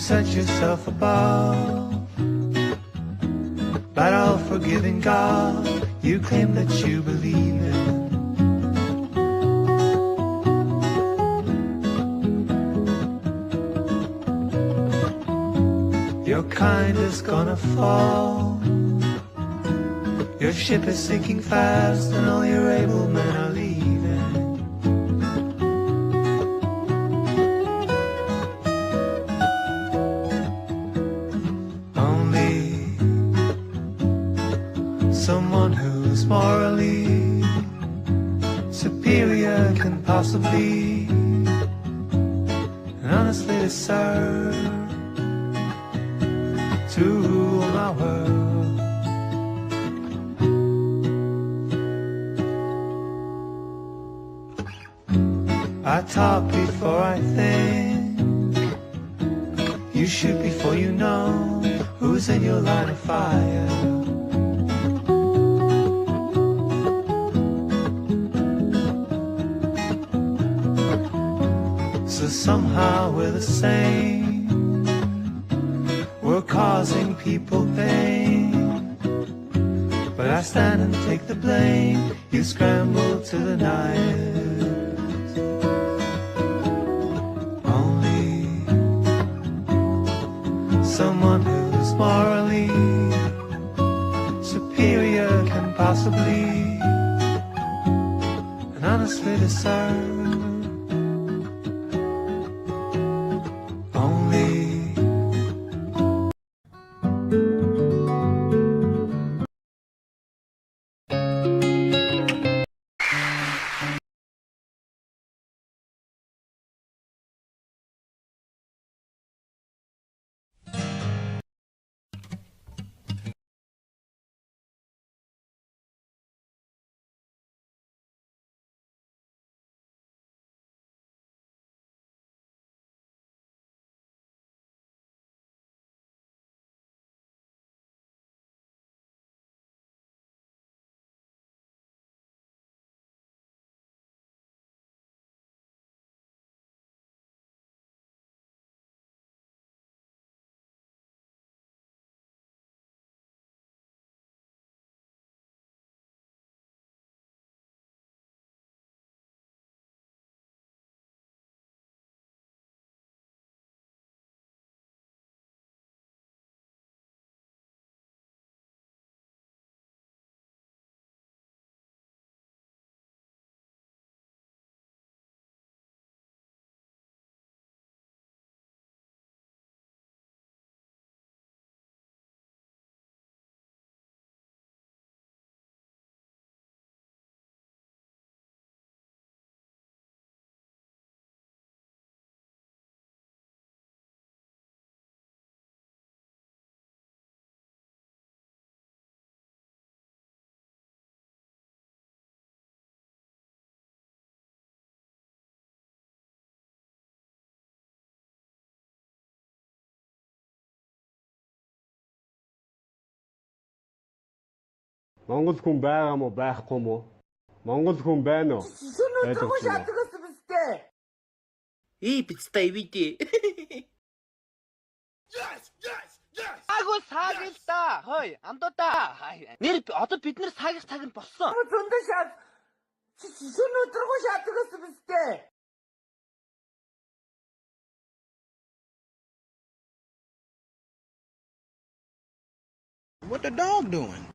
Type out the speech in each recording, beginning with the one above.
set yourself above. But all forgiving God, you claim that you believe in. Your kind is gonna fall. Your ship is sinking fast and all your able men are leaving. Only someone who's morally superior can possibly and honestly deserve to rule my world. I talk before I think. You shoot before you know who's in your line of fire. So somehow we're the same. We're causing people pain, but I stand and take the blame. You scramble to the night. Only someone who's morally superior can possibly and honestly deserve only. Монгол хүн байгаа мó байхгүй мó? Монгол хүн байна уу? Сүнүүд төгөө шатгаас бистэй. Бицтэй види. Агуу саагил та. Хой, амдуудаа. Нэр одоо бид нар саагих цаг нь болсон. Зөндөө шат. Сүнүүд төгөө шатгаас бистэй. What the dog doing?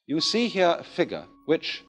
You see here a figure which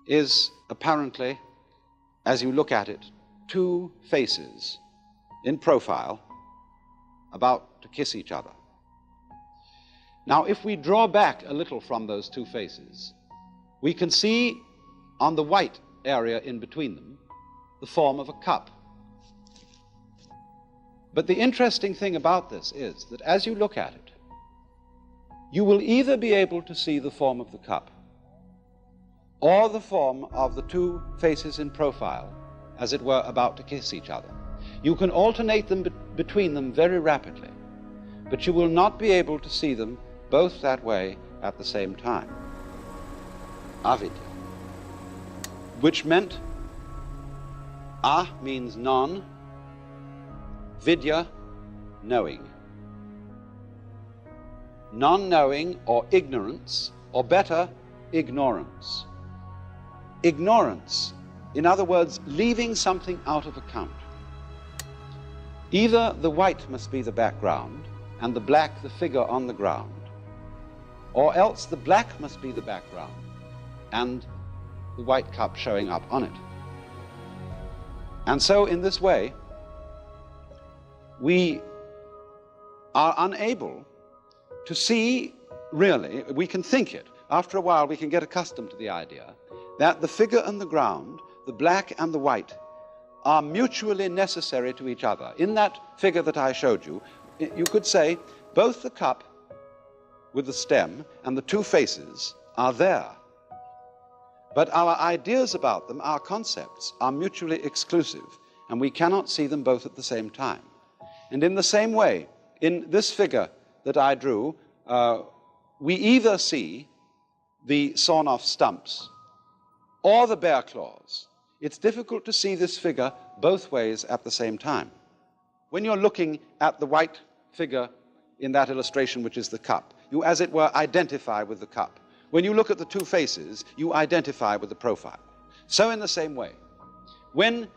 is apparently, as you look at it, two faces in profile about to kiss each other. Now, if we draw back a little from those two faces, we can see on the white area in between them the form of a cup. But the interesting thing about this is that as you look at it, you will either be able to see the form of the cup or the form of the two faces in profile, as it were, about to kiss each other. You can alternate them between them very rapidly, but you will not be able to see them both that way at the same time. Avidya, which meant a means non, vidya, knowing. Non-knowing or ignorance, or better, ignorance. Ignorance, in other words, leaving something out of account. Either the white must be the background and the black the figure on the ground, or else the black must be the background and the white cup showing up on it. And so in this way, we are unable to see really, we can think it. After a while we can get accustomed to the idea that the figure and the ground, the black and the white, are mutually necessary to each other. In that figure that I showed you, you could say both the cup with the stem and the two faces are there. But our ideas about them, our concepts, are mutually exclusive, and we cannot see them both at the same time. And in the same way, in this figure that I drew, we either see the sawn-off stumps or the bear claws. It's difficult to see this figure both ways at the same time. When you're looking at the white figure in that illustration, which is the cup, you, as it were, identify with the cup. When you look at the two faces, you identify with the profile. So in the same way, when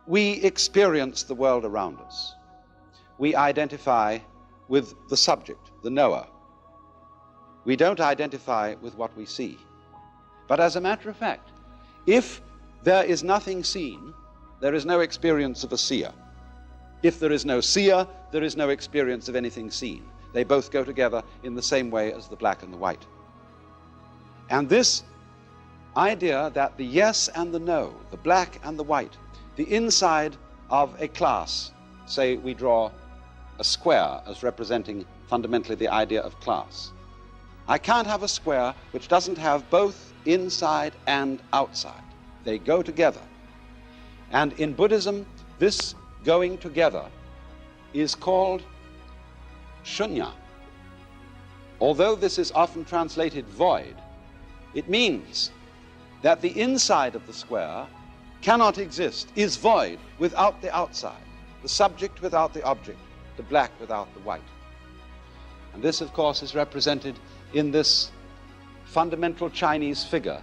we experience the world around us, we identify with the subject, the knower. We don't identify with what we see. But as a matter of fact, if there is nothing seen, there is no experience of a seer. If there is no seer, there is no experience of anything seen. They both go together in the same way as the black and the white. And this idea that the yes and the no, the black and the white, the inside of a class, say we draw a square as representing fundamentally the idea of class. I can't have a square which doesn't have both inside and outside. They go together. And in Buddhism, this going together is called shunya. Although this is often translated void, it means that the inside of the square cannot exist, is void without the outside, the subject without the object, the black without the white. And this, of course, is represented in this fundamental Chinese figure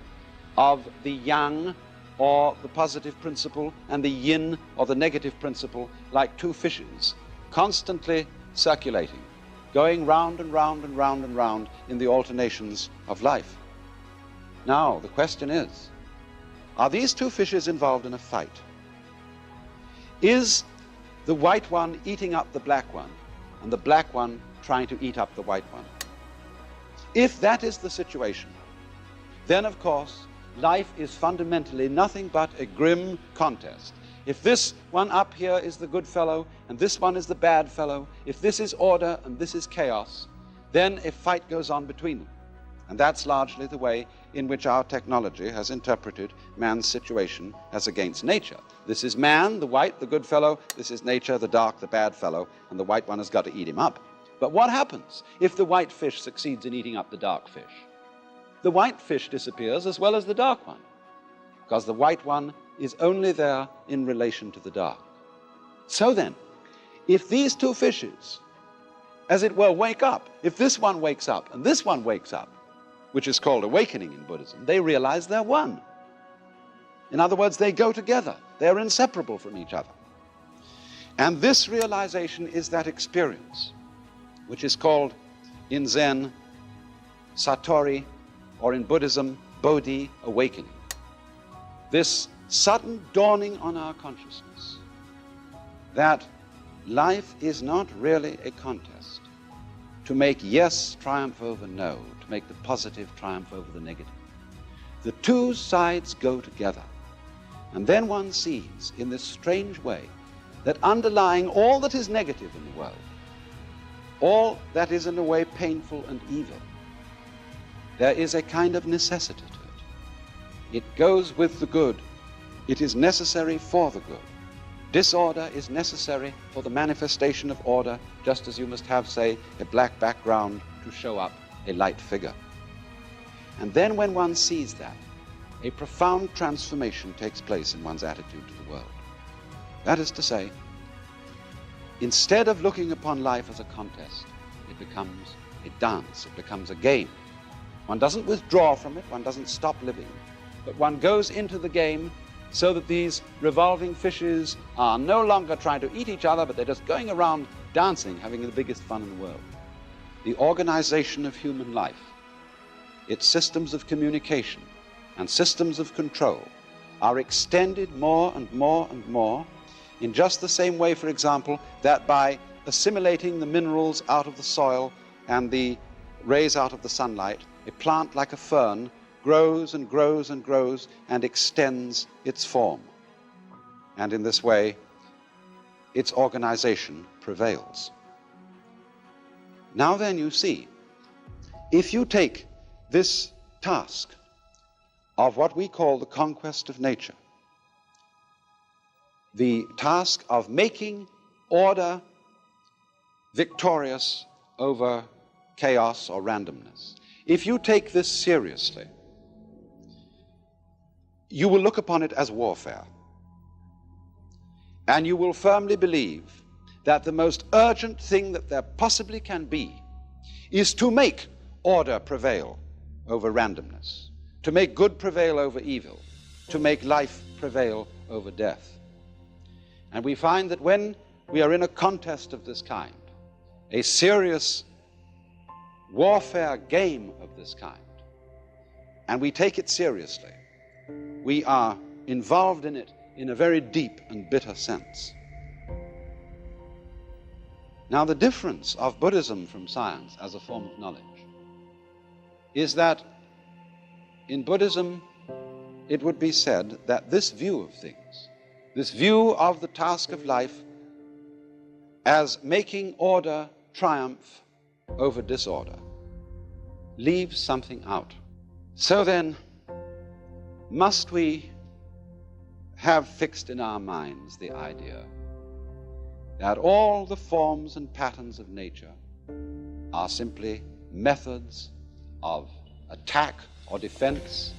of the yang, or the positive principle, and the yin, or the negative principle, like two fishes, constantly circulating, going round and round and round and round in the alternations of life. Now, the question is, are these two fishes involved in a fight? Is the white one eating up the black one, and the black one trying to eat up the white one? If that is the situation, then of course life is fundamentally nothing but a grim contest. If this one up here is the good fellow and this one is the bad fellow, if this is order and this is chaos, then a fight goes on between them. And that's largely the way in which our technology has interpreted man's situation as against nature. This is man, the white, the good fellow. This is nature, the dark, the bad fellow. And the white one has got to eat him up. But what happens if the white fish succeeds in eating up the dark fish? The white fish disappears as well as the dark one, because the white one is only there in relation to the dark. So then, if these two fishes, as it were, wake up, if this one wakes up and this one wakes up, which is called awakening in Buddhism, they realize they're one. In other words, they go together. They're inseparable from each other. And this realization is that experience, which is called in Zen Satori, or in Buddhism, Bodhi, awakening. This sudden dawning on our consciousness that life is not really a contest to make yes triumph over no, to make the positive triumph over the negative. The two sides go together. And then one sees in this strange way that underlying all that is negative in the world, all that is in a way painful and evil, there is a kind of necessity to it. It goes with the good. It is necessary for the good. Disorder is necessary for the manifestation of order, just as you must have, say, a black background to show up a light figure. And then when one sees that, a profound transformation takes place in one's attitude to the world. That is to say, instead of looking upon life as a contest, it becomes a dance, it becomes a game. One doesn't withdraw from it, one doesn't stop living, but one goes into the game so that these revolving fishes are no longer trying to eat each other, but they're just going around dancing, having the biggest fun in the world. The organization of human life, its systems of communication and systems of control are extended more and more and more in just the same way, for example, that by assimilating the minerals out of the soil and the rays out of the sunlight, a plant like a fern grows and grows and grows and extends its form. And in this way, its organization prevails. Now then, you see, if you take this task of what we call the conquest of nature, the task of making order victorious over chaos or randomness, if you take this seriously, you will look upon it as warfare. And you will firmly believe that the most urgent thing that there possibly can be is to make order prevail over randomness, to make good prevail over evil, to make life prevail over death. And we find that when we are in a contest of this kind, a serious warfare game of this kind, and we take it seriously, we are involved in it in a very deep and bitter sense. Now, the difference of Buddhism from science as a form of knowledge is that in Buddhism it would be said that this view of things, this view of the task of life as making order triumph over disorder, leaves something out. So then, must we have fixed in our minds the idea that all the forms and patterns of nature are simply methods of attack or defense,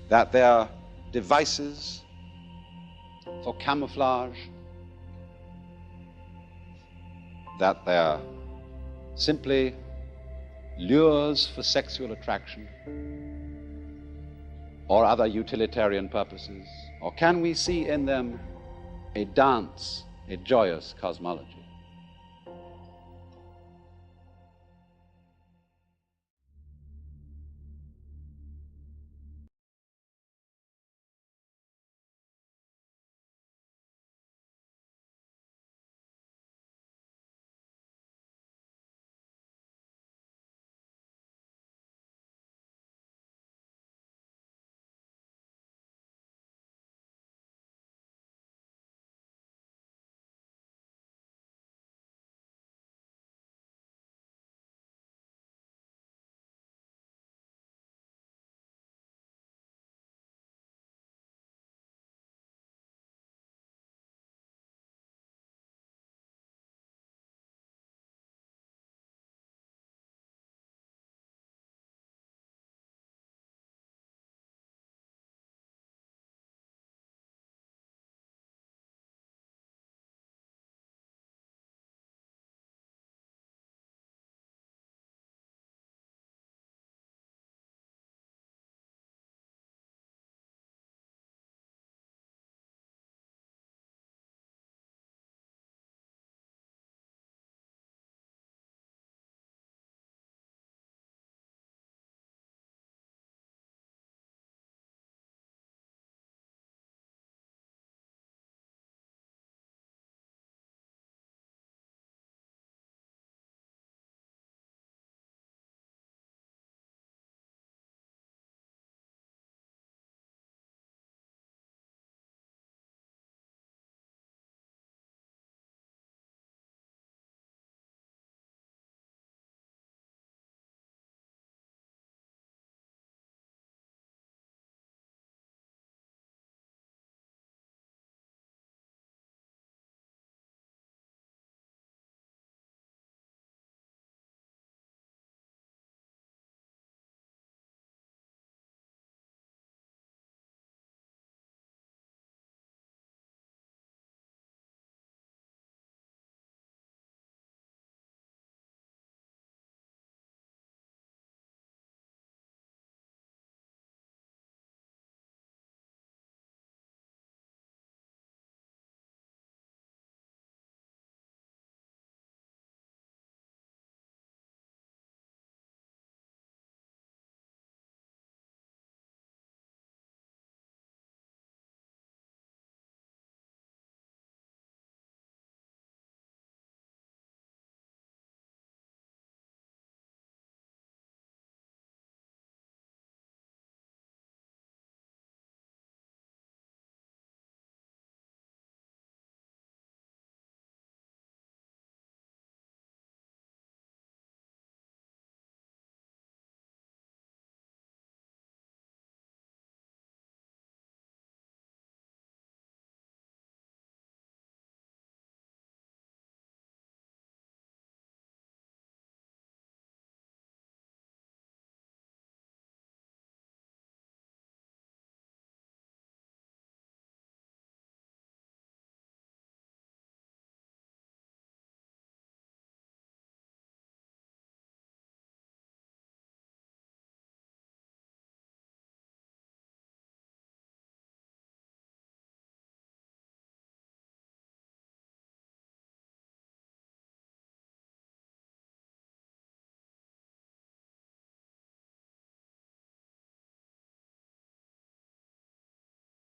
that they're devices for camouflage, that they're simply lures for sexual attraction or other utilitarian purposes? Or can we see in them a dance, a joyous cosmology?